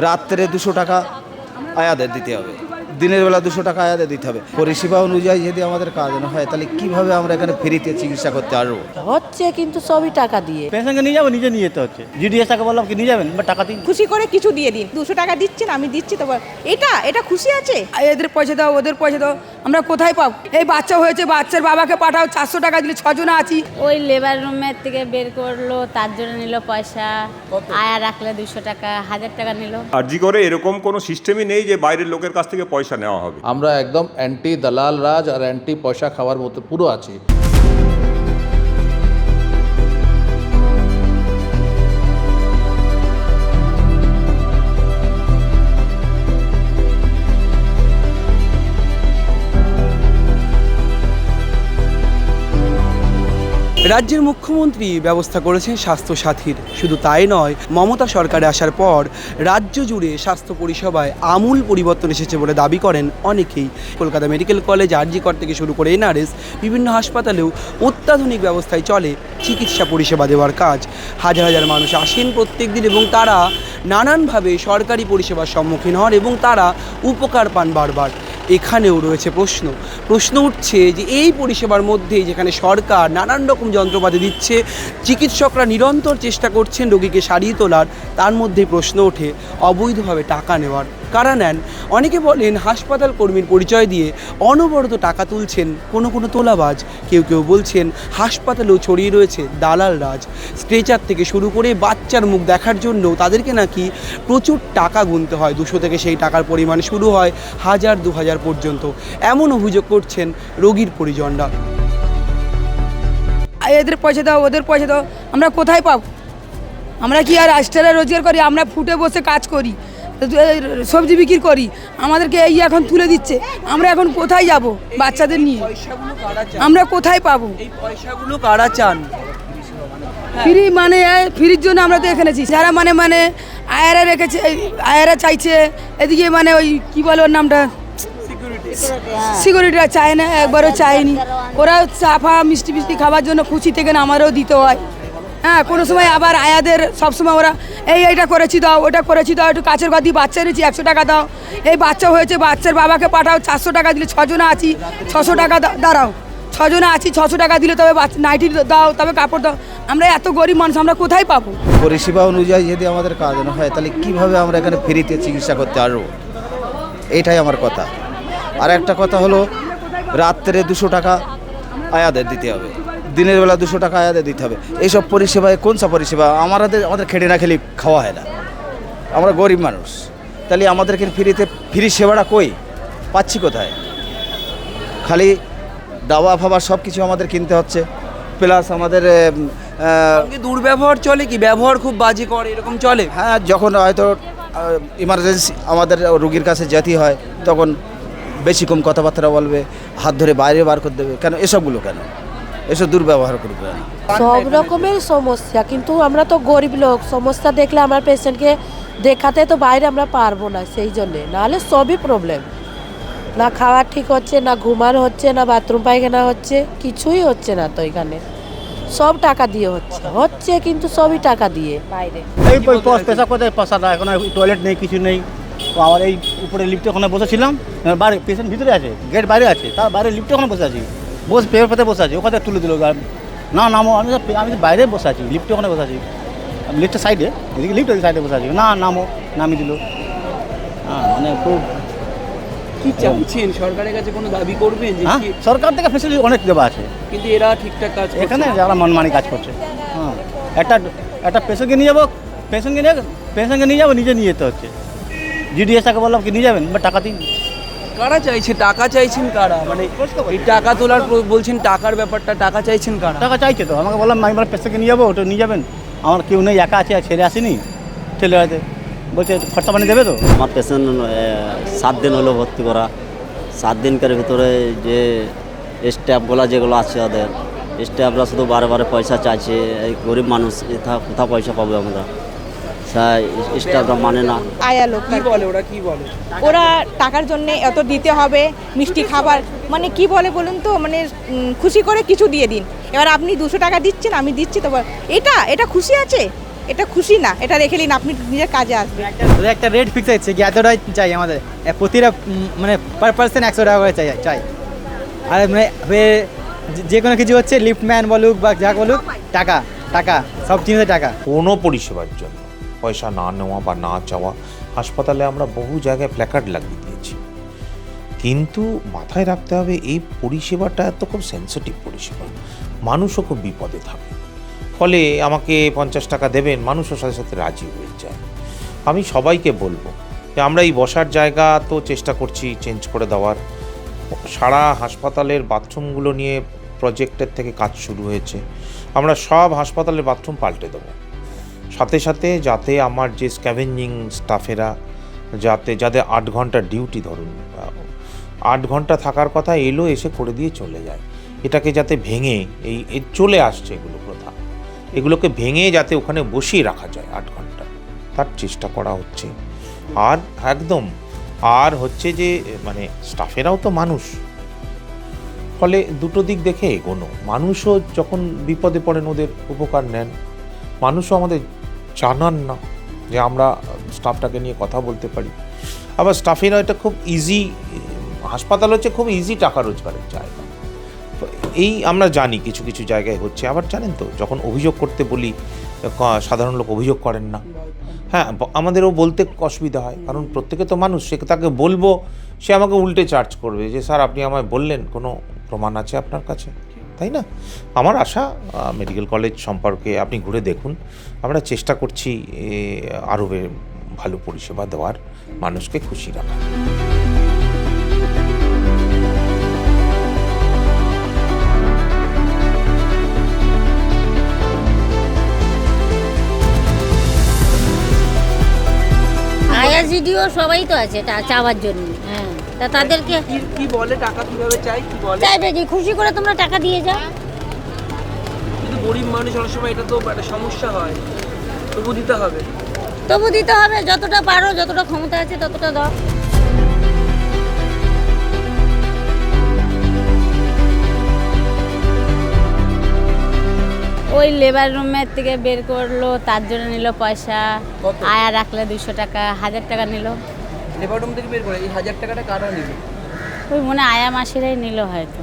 রাত্রে 200 টাকা আয়াদের দিতে হবে, দিনের বেলা 200 টাকা আয়াদের দিতে হবে। পরিষেবা অনুযায়ী যদি আমাদের কাজ না হয় তাহলে কিভাবে আমরা এখানে ফ্রিতে চিকিৎসা করতে পারবো? হচ্ছে কিন্তু সবই টাকা দিয়ে। পেশেন্টকে নিয়ে যাবো, নিজে নিয়ে যেতে হচ্ছে। জিডিএস টাকা বললাম কি নিয়ে যাবেন বা টাকা দিন। খুশি করে কিছু দিয়ে দিন, 200 টাকা দিচ্ছেন আমি দিচ্ছি, তো এটা খুশি আছে। এদের পয়সা দাও, ওদের পয়সা দাও, আমরা কোথায় পাবো? এই বাচ্চা হয়েছে, বাচ্চার বাবাকে পাঠাও, 400 টাকা দিলে 6 জন আছি। ওই লেবার রুমের থেকে বের করলো, তার জন্য নিল পয়সা। আয়া রাখলে 200 টাকা, 1000 টাকা নিল। আরজি করে এরকম কোনো সিস্টেমই নেই যে বাইরের লোকের কাছ থেকে পয়সা নেওয়া হবে। আমরা একদম অ্যান্টি দালাল রাজ আর অ্যান্টি পয়সা খাওয়ার মতো পুরো আছি। রাজ্যের মুখ্যমন্ত্রী ব্যবস্থা করেছেন স্বাস্থ্যসাথীর। শুধু তাই নয়, মমতা সরকারে আসার পর রাজ্য জুড়ে স্বাস্থ্য পরিষেবায় আমূল পরিবর্তন এসেছে বলে দাবি করেন অনেকেই। কলকাতা মেডিকেল কলেজ, আরজি কর থেকে শুরু করে এনআরএস, বিভিন্ন হাসপাতালেও অত্যাধুনিক ব্যবস্থায় চলে চিকিৎসা পরিষেবা দেওয়ার কাজ। হাজার হাজার মানুষ আসেন প্রত্যেক দিন এবং তারা নানানভাবে সরকারি পরিষেবার সম্মুখীন হন এবং তারা উপকার পান বারবার। এখানেও রয়েছে প্রশ্ন উঠছে যে এই পরিষেবার মধ্যে যেখানে সরকার নানান রকম যন্ত্রপাতি দিচ্ছে, চিকিৎসকরা নিরন্তর চেষ্টা করছেন রোগীকে সারিয়ে তোলার, তার মধ্যে প্রশ্ন ওঠে অবৈধভাবে টাকা নেওয়ার। কারা নেন? অনেকে বলেন হাসপাতাল কর্মীর পরিচয় দিয়ে অনবরত টাকা তুলছেন কোনো তোলাবাজ। কেউ বলছেন হাসপাতালেও ছড়িয়ে রয়েছে দালাল রাজ। স্ট্রেচার থেকে শুরু করে বাচ্চার মুখ দেখার জন্য তাদেরকে নাকি প্রচুর টাকা গুনতে হয়। 200 থেকে সেই টাকার পরিমাণ শুরু হয় 1000-2000 পর্যন্ত, এমন অভিযোগ করছেন রোগীর পরিজনরা। এদের পয়সা দাও, ওদের পয়সা দাও, আমরা কোথায় পাবো? আমরা কি আর রাস্তায় রোজগার করি? আমরা ফুটে বসে কাজ করি, সবজি বিক্রি করি, আমাদেরকে এই এখন তুলে দিচ্ছে। আমরা এখন কোথায় যাব বাচ্চাদের নিয়ে? আমরা কোথায় পাবো? এই পয়সাগুলো কারা চান? ফ্রি মানে ফ্রির জন্য আমরা তো এখানে আছি। যারা মানে আয়ারা রেখেছে, আয়ারা চাইছে, এদিকে মানে ওই কি বলে ওর নামটা, সিকিউরিটিরা চায় না, একবারও চায়নি। ওরা চাফা মিষ্টি খাবার জন্য খুশি থেকে না আমারও দিতে হয়। হ্যাঁ, কোনো সময় আবার আয়াদের সবসময় ওরা এইটা করেছি দাও, ওটা করেছি দাও, একটু কাছের ঘর দিয়ে বাচ্চা এনেছি 100 টাকা দাও। এই বাচ্চা হয়েছে, বাচ্চার বাবাকে পাঠাও, 400 টাকা দিলে 6 জন আছি, 600 টাকা দাঁড়াও, 6 জন আছি, 600 টাকা দিলে তবে নাইটি দাও, তবে কাপড় দাও। আমরা এত গরিব মানুষ, আমরা কোথায় পাবো? পরিষেবা অনুযায়ী যদি আমাদের কাজ না হয় তাহলে কিভাবে আমরা এখানে ফ্রিতে চিকিৎসা করতে পারবো? এটাই আমার কথা। আর একটা কথা হলো, রাত্রে 200 টাকা আয়াদের দিতে হবে, দিনের বেলা 200 টাকা আয়াদের দিতে হবে। এইসব পরিষেবায় কোন সব পরিষেবা? আমাদের খেটে না খেলে খাওয়া হয় না, আমরা গরিব মানুষ। তাহলে আমাদেরকে ফ্রি সেবাটা কই পাচ্ছি কোথায়? খালি দাওয়া ফাওয়া সব কিছু আমাদের কিনতে হচ্ছে, প্লাস আমাদের দুর্ব্যবহার চলে কি? ব্যবহার খুব বাজে করে, এরকম চলে? হ্যাঁ, যখন হয়তো ইমার্জেন্সি আমাদের রোগীর কাছে যেতে হয় তখন বেশি কম কথাবার্তা বলবে, হাত ধরে বাইরে বার করে দেবে। কেন এসবগুলো? কেন এসব দুর্ব্যবহার করবে? সব রকমের সমস্যা, কিন্তু আমরা তো গরিব লোক, সমস্যা দেখলে আমার পেশেন্টকে দেখাতে তো বাইরে আমরা পারবো না, সেই জন্যে। নাহলে সবই প্রবলেম, না খাওয়া ঠিক হচ্ছে, না ঘুমানো হচ্ছে, না বাথরুম পায়খানা হচ্ছে, কিছুই হচ্ছে না। তো এখানে সব টাকা দিয়ে হচ্ছে কিন্তু সবই টাকা দিয়ে বাইরে। এই পেশা কোথায় পয়সাটা? এখন টয়লেট নেই, কিছু নেই। তো আমার এই উপরে লিফটে ওখানে বসেছিলাম, বাইরে পেশেন্ট ভিতরে আছে, গেট বাইরে আছে, তার বাইরে লিফটে ওখানে বসে আছি, পেপার পাতে বসে আছি, ওখানে তুলে দিল না নামো। আমি বাইরে বসে আছি, লিফটে ওখানে বসে আছি, লিফটের সাইডে, এদিকে লিফটের সাইডে বসে আছি, না নামো, নামিয়ে দিল। হ্যাঁ, মানে খুব কি চাইছেন? সরকারের কাছে কোনো দাবি করবেন? হ্যাঁ, সরকার থেকে ফেসিলিটি অনেক দেওয়া আছে, কিন্তু এরা ঠিকঠাক কাজ এখানে যারা মনমানি কাজ করছে। হ্যাঁ, একটা পেশেন্টকে নিয়ে যাবো, নিজে নিয়ে যেতে হচ্ছে। জিডিএস টাকা বললাম কি নিয়ে যাবেন বা টাকা দিন। কারা চাইছে? টাকা চাইছেন কারা? মানে এই টাকা তোলার বলছেন, টাকার ব্যাপারটা, টাকা চাইছেন কারা? টাকা চাইছে তো। আমাকে বললাম আমি পেশেন্টকে নিয়ে যাবো, ওটা নিয়ে যাবেন। আমার কেউ নেই, একা আছে, ছেলে আসেনি, ছেলে হয়তো বলছে খরচা পানি দেবে তো। আমার পেশেন্ট 7 দিন হলো ভর্তি করা। 7 দিনকার ভিতরে যে স্টাফগুলো যেগুলো আছে, ওদের স্টাফরা শুধু বারে পয়সা চাইছে। এই গরিব মানুষ কোথা পয়সা পাবো আমরা? স্টাফরা মানে না। আয়া লোক কি বলে ওরা? কি বলে ওরা? টাকার জন্য এত দিতে হবে, মিষ্টি খাবার, মানে কি বলে বলুন তো, মানে খুশি করে কিছু দিয়ে দিন। এবার আপনি 200 টাকা দিচ্ছেন আমি দিচ্ছি, তো এটা খুশি আছে? এটা খুশি না, এটা রেখে নিন, আপনি নিজের কাজে আসবে। একটা রেট ফিক্স আছে কি এতটাই চাই আমাদের, প্রতিটা মানে পার পার্সন 100 টাকা করে চাই। আর মানে যে কোনো কিছু হচ্ছে লিফটম্যান বলুক বা যা বলুক, টাকা টাকা সব জিনিসের টাকা। কোনো পরিষেবার জন্য পয়সা না নেওয়া বা না চাওয়া, হাসপাতালে আমরা বহু জায়গায় প্ল্যাকার্ড লাগিয়ে দিয়েছি, কিন্তু মাথায় রাখতে হবে এই পরিষেবাটা এত খুব সেন্সিটিভ পরিষেবা, মানুষও খুব বিপদে থাকে। ফলে আমাকে 50 টাকা দেবেন, মানুষের সাথে সাথে রাজি হয়ে যায়। আমি সবাইকে বলবো যে আমরা এই বসার জায়গা তো চেষ্টা করছি চেঞ্জ করে দেওয়ার, সারা হাসপাতালের বাথরুমগুলো নিয়ে প্রজেক্টের থেকে কাজ শুরু হয়েছে, আমরা সব হাসপাতালের বাথরুম পাল্টে দেবো। সাথে সাথে যাতে আমার যে স্ক্যাভেঞ্জিং স্টাফেরা যাদের 8 ঘন্টা ডিউটি, ধরুন 8 ঘন্টা থাকার কথা, এলো এসে করে দিয়ে চলে যায়, এটাকে যাতে ভেঙে এই চলে আসছে এগুলো প্রথা, এগুলোকে ভেঙে যাতে ওখানে বসিয়ে রাখা যায় 8 ঘন্টা, তার চেষ্টা করা হচ্ছে। আর একদম আর হচ্ছে যে মানে স্টাফেরাও তো মানুষ, ফলে দুটো দিক দেখে এগোনো, মানুষও যখন বিপদে পড়েন ওদের উপকার নেন, মানুষও আমাদের জানান না যে আমরা স্টাফটাকে নিয়ে কথা বলতে পারি। আবার স্টাফেরা এটা খুব ইজি, হাসপাতাল হচ্ছে খুব ইজি টাকা রোজগারের জায়গা, এই আমরা জানি কিছু কিছু জায়গায় হচ্ছে। আবার জানেন তো, যখন অভিযোগ করতে বলি সাধারণ লোক অভিযোগ করেন না, হ্যাঁ আমাদেরও বলতে অসুবিধা হয়, কারণ প্রত্যেকে তো মানুষ, সে তাকে বলবো সে আমাকে উল্টে চার্জ করবে যে স্যার আপনি আমায় বললেন, কোনো প্রমাণ আছে আপনার কাছে, তাই না? আমার আশা মেডিকেল কলেজ সম্পর্কে আপনি ঘুরে দেখুন, আমরা চেষ্টা করছি আরও ভালো পরিষেবা দেওয়ার, মানুষকে খুশি রাখা। আইআরজিডিও সবাই তো আছে চাওয়ার জন্য, হ্যাঁ, তা তাদেরকে কি বলে টাকা কিভাবে চাই, কি বলে চাইবে কি খুশি করে তোমরা টাকা দিয়ে যাও। কিন্তু গরিব মানুষ অনেক সময় এটা তো একটা সমস্যা হয়, তবু দিতে হবে। যতটা পারো, যতটা ক্ষমতা আছে ততটা দাও। ওই লেবার রুমের থেকে বের করলো, তার জন্য নিল পয়সা, আয়া রাখলে 200 টাকা, 1000 টাকা নিল। লেবার রুম থেকে বের করে এই 1000 টাকাটা কারা নিল? ওই মনে আয়া মাসিরাই নিল হয়তো।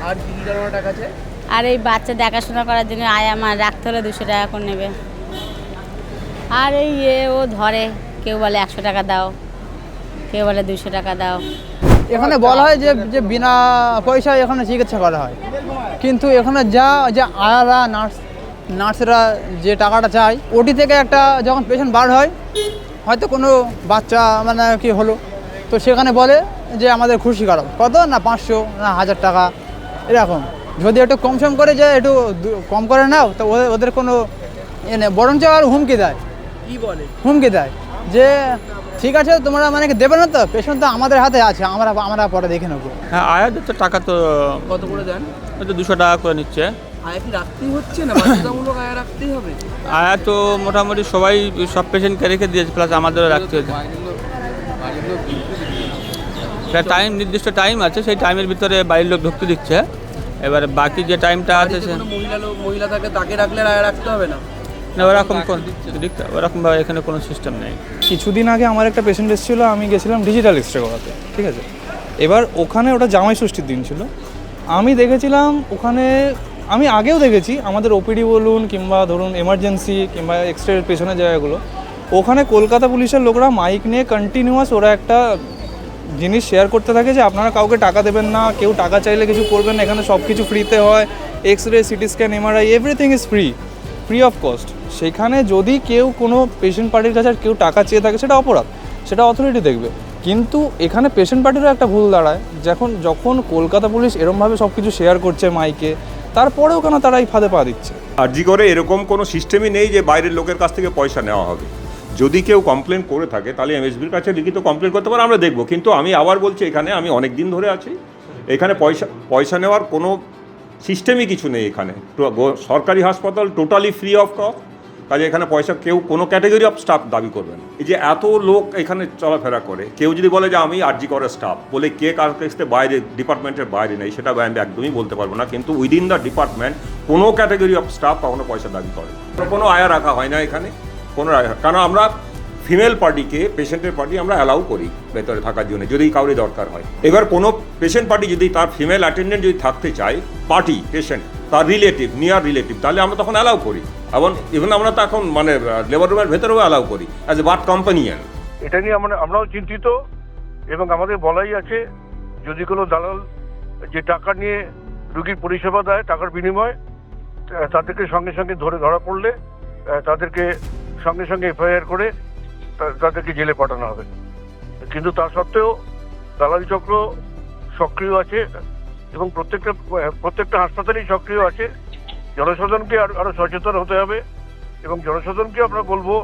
আর কি কি কারণে টাকা আছে? আর এই বাচ্চা দেখাশোনা করার জন্য আয়া মা রাখতে হলে 200 টাকা করে নেবে। আর এই ও ধরে, কেউ বলে 100 টাকা দাও, কেউ বলে 200 টাকা দাও। এখানে বলা হয় যে বিনা পয়সায় এখানে চিকিৎসা করা হয়, কিন্তু এখানে যা আয়ারা নার্সরা যে টাকাটা চায়, ওটি থেকে একটা যখন পেশেন্ট বার হয়, হয়তো কোনো বাচ্চা মানে কি হলো, তো সেখানে বলে যে আমাদের খুশি কারো কত না 500 না 1000 টাকা এরকম। যদি একটু কম করে যে একটু কম করে নাও, তো ওদের কোনো বরঞ্চ আর হুমকি দেয়। কি বলে? হুমকি দেয় যে ঠিক আছে তোমরা মানে দেবে না, তো পেশেন্ট তো আমাদের হাতে আছে, আমরা পরে দেখে নেবো। হ্যাঁ, আয়াদের তো টাকা তো কত করে দেন? হয়তো 200 টাকা করে নিচ্ছে। আয়া কি রাখতেই হচ্ছে না, বাধ্যতামূলক আয়া রাখতেই হবে? আয়া তো মোটামুটি সবাই সব পেশেন্টকে রেখে দিয়েছে, প্লাস আমাদেরও রাখতে হচ্ছে। একটা টাইম, নির্দিষ্ট টাইম আছে, সেই টাইমের ভিতরে বাড়ির লোক ঢুকতে দিচ্ছে। এবারে বাকি যে টাইমটা আছে সে মহিলা থাকে, তাকে রাখলে আয়া রাখতে হবে না? না, ওরকমভাবে এখানে কোনো সিস্টেম নেই। কিছুদিন আগে আমার একটা পেশেন্ট এসেছিলো, আমি গেছিলাম ডিজিটাল এক্স রে করাতে, ঠিক আছে। এবার ওখানে ওটা জামাই ষষ্ঠীর দিন ছিল, আমি দেখেছিলাম ওখানে, আমি আগেও দেখেছি আমাদের ওপিডি বলুন কিংবা ধরুন এমার্জেন্সি কিংবা এক্স রের পেছনের জায়গাগুলো, ওখানে কলকাতা পুলিশের লোকরা মাইক নিয়ে কন্টিনিউয়াস ওরা একটা জিনিস শেয়ার করতে থাকে যে আপনারা কাউকে টাকা দেবেন না, কেউ টাকা চাইলে কিছু করবেন না, এখানে সব কিছু ফ্রিতে হয়, X ray, CT scan, MRI, everything is free of cost. সেখানে যদি কেউ কোনো পেশেন্ট পার্টির কাছে কেউ টাকা চেয়ে থাকে, সেটা অপরাধ, সেটা অথরিটি দেখবে। কিন্তু এখানে পেশেন্ট পার্টিরও একটা ভুল দাঁড়ায়, যখন কলকাতা পুলিশ এরমভাবে সব কিছু শেয়ার করছে মাইকে, তারপরেও কেন তারা এই ফাঁদে পা দিচ্ছে? আরজি করে এরকম কোনো সিস্টেমই নেই যে বাইরের লোকের কাছ থেকে পয়সা নেওয়া হবে। যদি কেউ কমপ্লেন করে থাকে তাহলে এমএসবির কাছে লিখিত কমপ্লেন করতে পারে, আমরা দেখব। কিন্তু আমি আবার বলছি, এখানে আমি অনেক দিন ধরে আছি, এখানে পয়সা নেওয়ার কোনো সিস্টেমই কিছু নেই। এখানে সরকারি হাসপাতাল টোটালি ফ্রি অফ কস্ট, কাজে এখানে পয়সা কেউ কোনো ক্যাটাগরি অফ স্টাফ দাবি করবে না। এই যে এত লোক এখানে চলাফেরা করে, কেউ যদি বলে যে আমি আরজি করের স্টাফ, বলে কে কার কাছে বাইরে, ডিপার্টমেন্টের বাইরে নেই, সেটা আমি একদমই বলতে পারবো না। কিন্তু উইদিন দ্য ডিপার্টমেন্ট কোনো ক্যাটাগরি অফ স্টাফ কখনো পয়সা দাবি করে, কোনো আয়া রাখা হয় না এখানে, কোনো আয়া। কারণ আমরা ফিমেল পার্টিকে, পেশেন্টের পার্টি আমরা অ্যালাউ করি ভেতরে থাকার জন্য যদি কাউরি দরকার হয়। এবার কোনো পেশেন্ট পার্টি যদি তার ফিমেল অ্যাটেন্ডেন্ট যদি থাকতে চায়, পার্টি পেশেন্ট তার রিলেটিভ, নিয়ার রিলেটিভ, তাহলে আমরা তখন অ্যালাউ করি। এবং ইভেন আমরা তো এখন মানে লেবার রুমের ভেতরেও অ্যালাউ করি অ্যাজ এ বাট কোম্পানিয়ান। এটা নিয়ে আমরাও চিন্তিত, এবং আমাদের বলাই আছে যদি কোনো দালাল যে টাকা নিয়ে রুগীর পরিষেবা দেয় টাকার বিনিময়ে, তাদেরকে সঙ্গে সঙ্গে ধরা পড়লে তাদেরকে সঙ্গে সঙ্গে এফআইআর করে তাদেরকে জেলে পাঠানো হবে। কিন্তু তা সত্ত্বেও দালাল চক্র সক্রিয় আছে এবং প্রত্যেকটা হাসপাতালেই সক্রিয় আছে। জনসাধারণকে আরও সচেতন হতে হবে, এবং জনসাধারণকে আমরা বলবো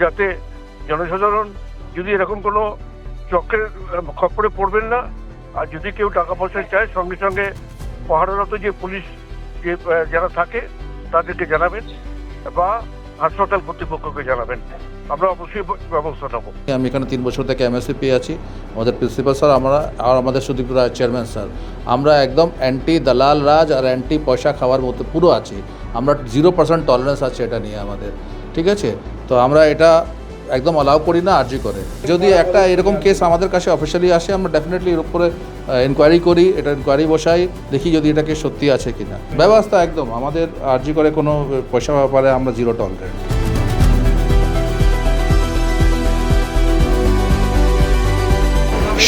যাতে জনসাধারণ যদি এরকম কোনো চক্রের খপ্পরে পড়বেন না, আর যদি কেউ টাকা পয়সা চায় সঙ্গে সঙ্গে পাহারারত যে পুলিশ যে যারা থাকে তাদেরকে জানাবেন বা হাসপাতাল কর্তৃপক্ষকে জানাবেন, আমরা অবশ্যই ব্যবস্থা নেব। আমি এখানে 3 বছর থেকে এমএসসি পেয়ে আছি। আমাদের প্রিন্সিপাল স্যার, আমরা আর আমাদের সুদীপ রায় চেয়ারম্যান স্যার, আমরা একদম অ্যান্টি দালাল রাজ আর অ্যান্টি পয়সা খাওয়ার মতো পুরো আছি। আমরা 0% টলারেন্স আছে এটা নিয়ে আমাদের, ঠিক আছে? তো আমরা এটা একদম অ্যালাউ করি না আরজি করে। যদি একটা এরকম কেস আমাদের কাছে অফিসিয়ালি আসে, আমরা ডেফিনেটলি এর উপরে ইনকোয়ারি করি, এটা ইনকোয়ারি বসাই, দেখি যদি এটাকে সত্যি আছে কিনা। ব্যবস্থা একদম আমাদের আরজি করে কোনো পয়সা ব্যাপারে আমরা 0 টলারেন্স।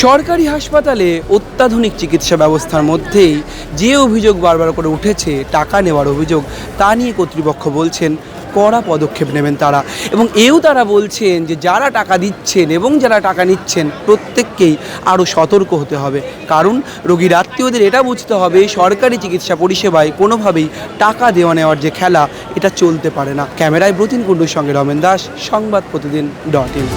সরকারি হাসপাতালে অত্যাধুনিক চিকিৎসা ব্যবস্থার মধ্যেই যে অভিযোগ বারবার করে উঠেছে টাকা নেওয়ার অভিযোগ, তা নিয়ে কর্তৃপক্ষ বলছেন কড়া পদক্ষেপ নেবেন তারা, এবং তারা বলছেন যে যারা টাকা দিচ্ছেন এবং যারা টাকা নিচ্ছেন প্রত্যেককেই আরও সতর্ক হতে হবে। কারণ রোগীর আত্মীয়দের এটা বুঝতে হবে সরকারি চিকিৎসা পরিষেবায় কোনোভাবেই টাকা দেওয়া নেওয়ার যে খেলা, এটা চলতে পারে না। ক্যামেরায় ব্রতিন কুণ্ডুর সঙ্গে রমেন দাস, সংবাদ প্রতিদিন .in।